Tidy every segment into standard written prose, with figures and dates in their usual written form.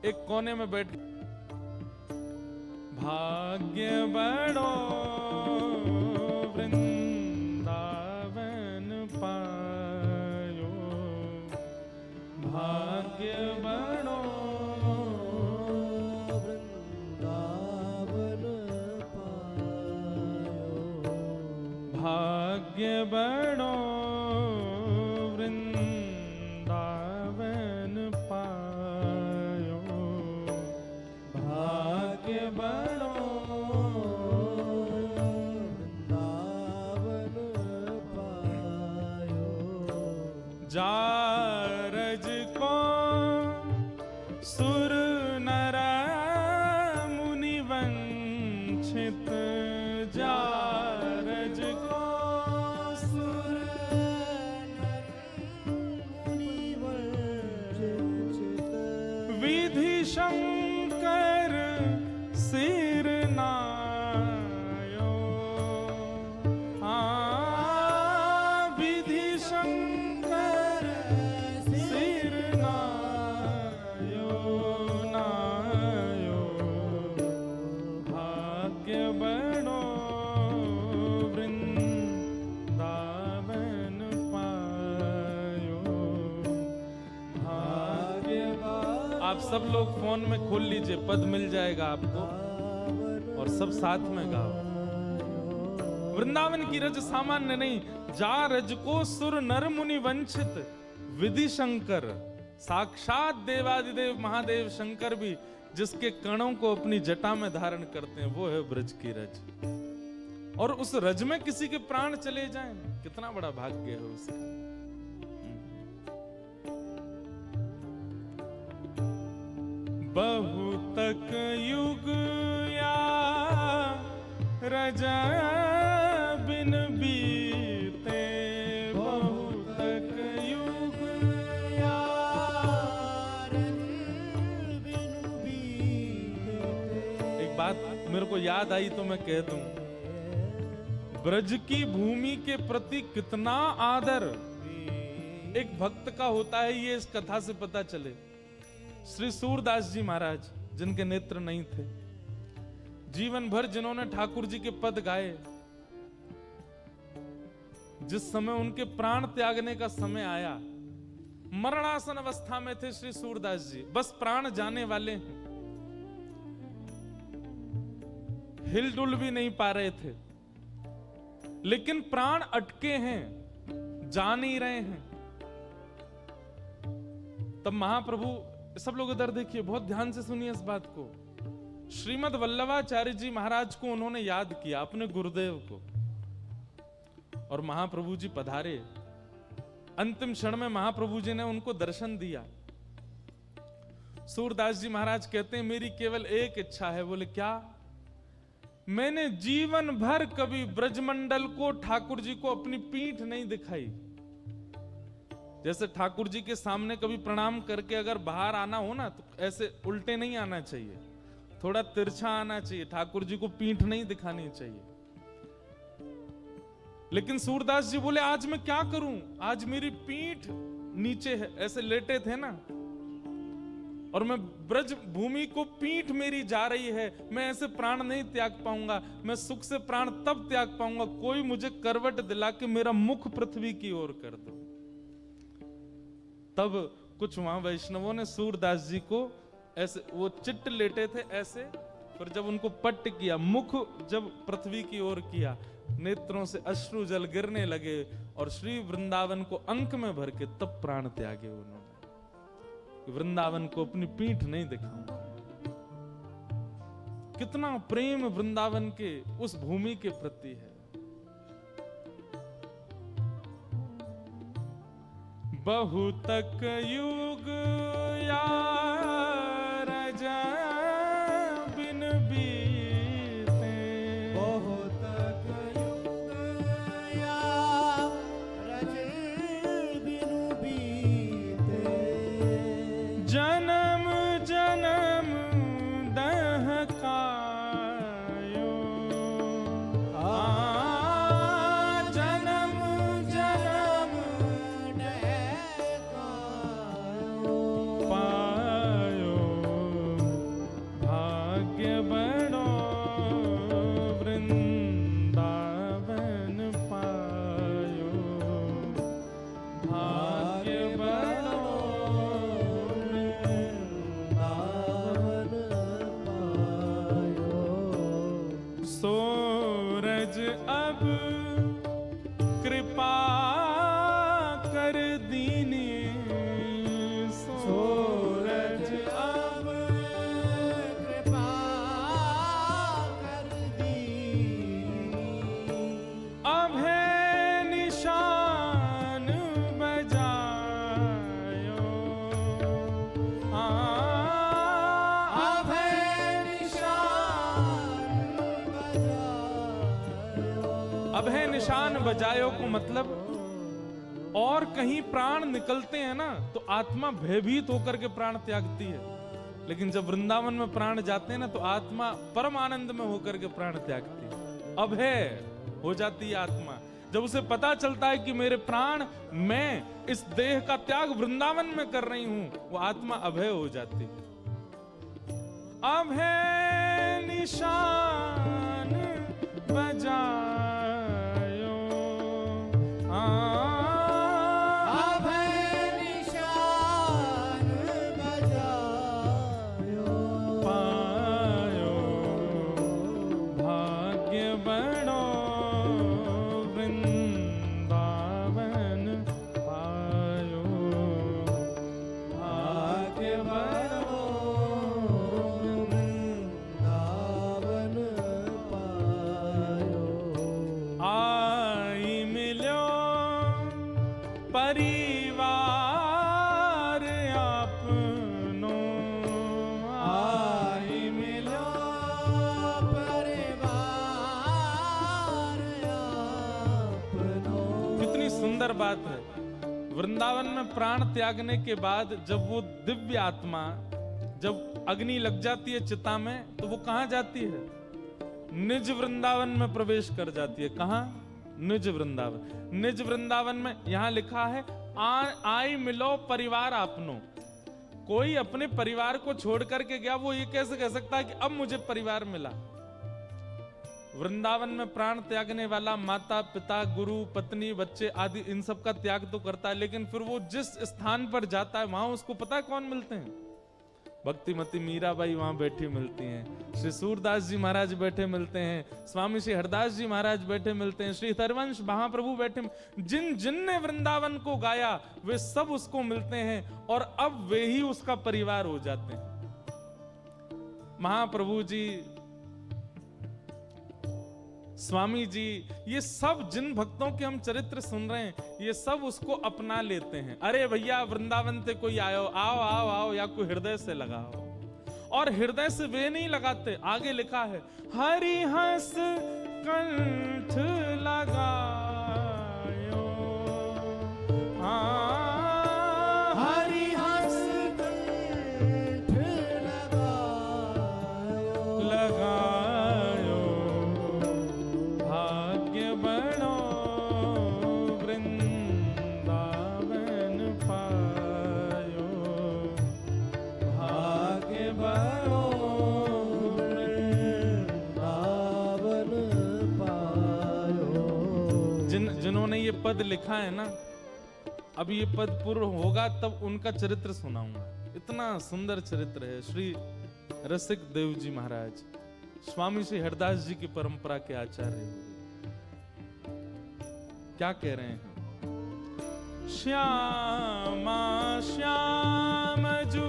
एक कोने में बैठ, भाग्य बड़ो वृंदावन पायो, भाग्य बड़ो वृंदावन पायो, भाग्य बड़ो वृंदावन पायो, भाग्य बड़ो वृंदावन पायो, जारज को सुर नर मुनि वंचित, जारज को सुर नर मुनि वंचित, विधि शंकर सिर नायो, विधि शंकर सिर नायो, नायो, भाग्य बड़ो वृंदावन पायो, भाग्य बड़ो। आप सब लोग फोन में खोल लीजिए, पद मिल जाएगा आपको और सब साथ में गाओ। वृंदावन की रज सामान्य नहीं, जा रज को सुर नर मुनि वंचित, विधि शंकर साक्षात देवादिदेव महादेव शंकर भी जिसके कणों को अपनी जटा में धारण करते हैं, वो है ब्रज की रज। और उस रज में किसी के प्राण चले जाएं, कितना बड़ा भाग्य है उसका। बहुतक युग या रज बिन बीते, बहुतक युग या रज बिन बीते। एक बात मेरे को याद आई तो मैं कह दूं, ब्रज की भूमि के प्रति कितना आदर एक भक्त का होता है, ये इस कथा से पता चले। श्री सूरदास जी महाराज, जिनके नेत्र नहीं थे, जीवन भर जिन्होंने ठाकुर जी के पद गाए, जिस समय उनके प्राण त्यागने का समय आया, मरणासन अवस्था में थे श्री सूरदास जी, बस प्राण जाने वाले हैं, हिलडुल भी नहीं पा रहे थे, लेकिन प्राण अटके हैं, जा नहीं रहे हैं। तब महाप्रभु, सब लोग इधर देखिए, बहुत ध्यान से सुनिए इस बात को, श्रीमद् वल्लभाचार्य जी महाराज को उन्होंने याद किया, अपने गुरुदेव को, और महाप्रभु जी पधारे। अंतिम क्षण में महाप्रभु जी ने उनको दर्शन दिया। सूरदास जी महाराज कहते हैं, मेरी केवल एक इच्छा है। बोले क्या? मैंने जीवन भर कभी ब्रजमंडल को, ठाकुर जी को अपनी पीठ नहीं दिखाई। जैसे ठाकुर जी के सामने कभी प्रणाम करके अगर बाहर आना हो ना, तो ऐसे उल्टे नहीं आना चाहिए, थोड़ा तिरछा आना चाहिए, ठाकुर जी को पीठ नहीं दिखानी चाहिए। लेकिन सूरदास जी बोले, आज मैं क्या करूं, आज मेरी पीठ नीचे है, ऐसे लेटे थे ना, और मैं ब्रज भूमि को पीठ मेरी जा रही है, मैं ऐसे प्राण नहीं त्याग पाऊंगा, मैं सुख से प्राण तब त्याग पाऊंगा, कोई मुझे करवट दिला के मेरा मुख पृथ्वी की ओर कर दो। तब कुछ वहां वैष्णवों ने सूरदास जी को ऐसे, वो चिट्ट लेटे थे ऐसे, फिर जब उनको पट्ट किया, मुख जब पृथ्वी की ओर किया, नेत्रों से अश्रु जल गिरने लगे, और श्री वृंदावन को अंक में भर के तब प्राण त्यागे उन्होंने। वृंदावन को अपनी पीठ नहीं दिखाऊंगा। कितना प्रेम वृंदावन के उस भूमि के प्रति है। बहुतक युग या रजा बिन बीते, बहुतक युग या रज बिन बीते, जन्म जन्म दहकायो, जन्म जन्म दहकायो, पायो, निशान बजायो को मतलब और कहीं प्राण निकलते हैं ना तो आत्मा भयभीत होकर के प्राण त्यागती है, लेकिन जब वृंदावन में प्राण जाते हैं ना तो आत्मा परम आनंद में होकर के प्राण त्यागती है, अभय हो जाती है आत्मा। जब उसे पता चलता है कि मेरे प्राण, मैं इस देह का त्याग वृंदावन में कर रही हूं, वो आत्मा अभय हो जाती है। अभय निशान बजायो, अभय निशान बजायो, पायो भाग्य बनो वृंदावन पायो, भाग्य बनो वृंदावन पायो। आई मिलो परिवार आपनो, आई मिलो परिवार आपनो। कितनी सुंदर बात है। वृंदावन में प्राण त्यागने के बाद जब वो दिव्य आत्मा, जब अग्नि लग जाती है चिता में, तो वो कहां जाती है? निज वृंदावन में प्रवेश कर जाती है। कहां? निज वृंदावन। निज वृंदावन में यहां लिखा है आई मिलो परिवार आपनो। कोई अपने परिवार को छोड़ करके गया, वो ये कैसे कह सकता है कि अब मुझे परिवार मिला? वृंदावन में प्राण त्यागने वाला माता पिता गुरु पत्नी बच्चे आदि इन सब का त्याग तो करता है, लेकिन फिर वो जिस स्थान पर जाता है वहां उसको पता है कौन मिलते हैं? भक्तिमती मीराबाई वहां बैठी मिलती हैं, श्री सूरदास जी महाराज बैठे मिलते हैं, स्वामी श्री हरदास जी महाराज बैठे मिलते हैं, श्री हरवंश महाप्रभु बैठे। जिन जिनने वृंदावन को गाया वे सब उसको मिलते हैं और अब वे ही उसका परिवार हो जाते हैं। महाप्रभु जी, स्वामी जी, ये सब जिन भक्तों के हम चरित्र सुन रहे हैं, ये सब उसको अपना लेते हैं। अरे भैया वृंदावन से कोई आयो, आओ आओ आओ, या कोई हृदय से लगाओ। और हृदय से वे नहीं लगाते, आगे लिखा है हरि हंस कंठ लगायो, हरि हंस कंठ लगायो, भाग्य बनो वृंदावन पायो, भाग्य बनो वृंदावन पायो। जिन्होंने ये पद लिखा है ना, अब ये पद पूर्ण होगा तब उनका चरित्र सुनाऊंगा। इतना सुंदर चरित्र है। श्री रसिक देव जी महाराज स्वामी श्री हरदास जी की परंपरा के आचार्य हुए। क्या कह रहे हैं? श्यामा श्याम जू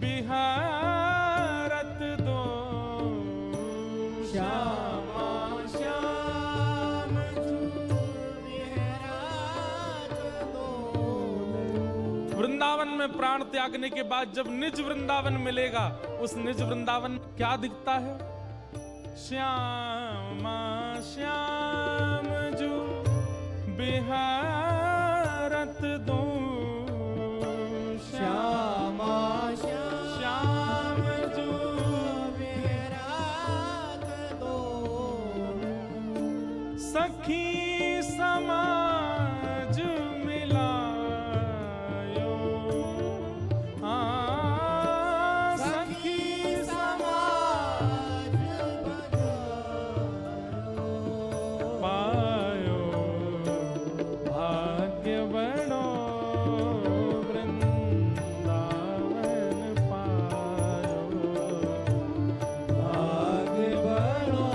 बिहारत दो, श्यामा श्याम जू विहरत दो। वृंदावन में प्राण त्यागने के बाद जब निज वृंदावन मिलेगा, उस निज वृंदावन क्या दिखता है? श्यामा श्याम जू बिहारत दो, श्यामा श्याम जू विहरत दो। सखी समाज मिलायो, सखी समाज बजायो, पायो भाग्य बनो वृंदावन पायो, भाग्य बनो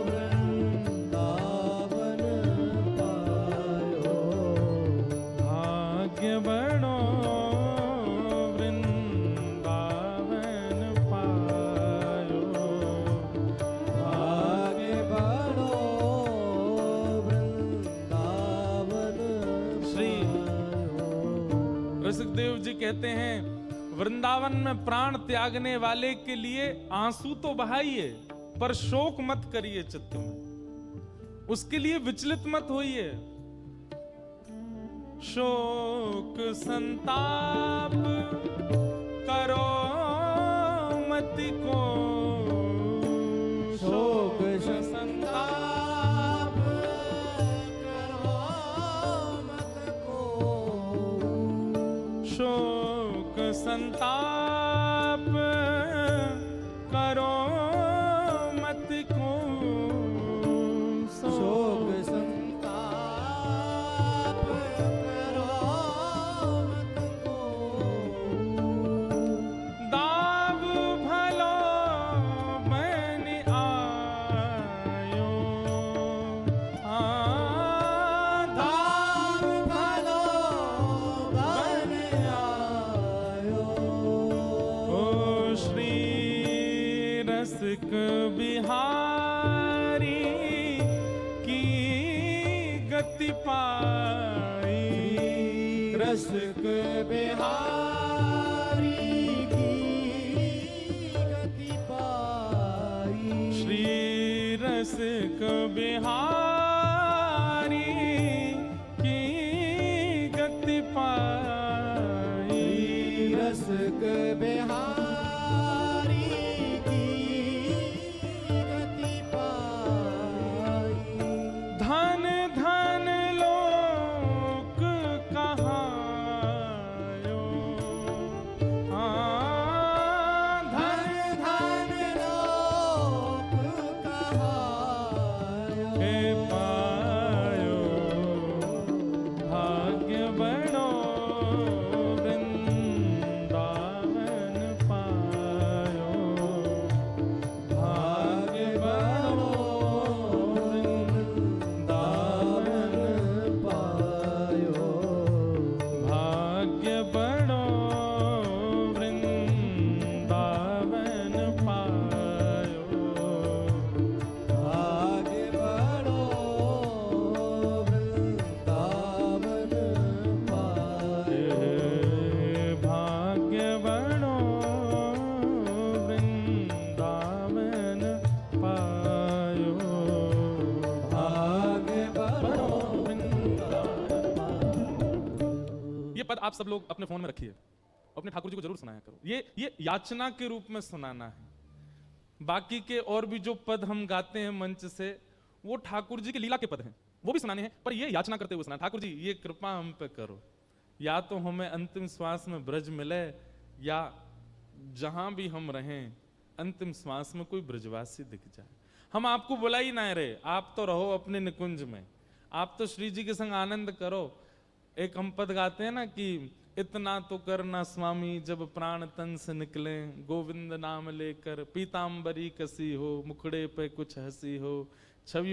वृंदावन पायो, भाग्य बनो वृंदावन पायो, भाग्य बनो वृंदावन श्री पायो। रसिकदेव जी कहते हैं वृंदावन में प्राण त्यागने वाले के लिए आंसू तो बहाइए पर शोक मत करिए चित्त में। उसके लिए विचलित मत होइए। शोक संताप करो मत को, शोक संताप करो मत को, शोक संताप करो मत को, शोक संताप करो मत को, दाव भलो बन आयो, दाव भलो बन आयो, ओ श्री रसिक बिहारी की गति पाई, रसिक बिहारी की गति पाई, श्री रसिक बिहारी की गति पाई, रसिक बिहारी की गति पाई, धन धन लोक कहायो, धन धन लोक कहायो, हे पायो भाग्य बड़ो वृंदावन पायो, भाग्य बड़ो वृंदावन पायो, भाग्य बड़ो वृंदावन पायो, भाग्य बड़ो वृंदावन पायो, भाग्य बड़ो वृंदावन पायो, भाग्य बड़ो ये पद आप सब लोग अपने फोन में रखिए, अपने ठाकुर जी को जरूर सुनाया करो। ये याचना के रूप में सुनाना है। बाकी के और भी जो पद हम गाते हैं मंच से, वो ठाकुर जी के लीला के पद हैं, वो भी सुनाने हैं, पर ये याचना करते हुए सुना, ठाकुर जी ये कृपा हम पे करो, या तो हमें अंतिम श्वास में ब्रज मिले, या जहां भी हम रहें अंतिम श्वास में कोई ब्रजवासी दिख जाए। हम आपको बुला ही ना रहे, आप तो रहो अपने निकुंज में, आप तो श्री जी के संग आनंद करो। एक हम पद गाते हैं ना कि इतना तो करना स्वामी जब प्राण तन से निकले, गोविंद नाम लेकर पीतांबरी कसी हो, मुखड़े पे कुछ हंसी हो, छवि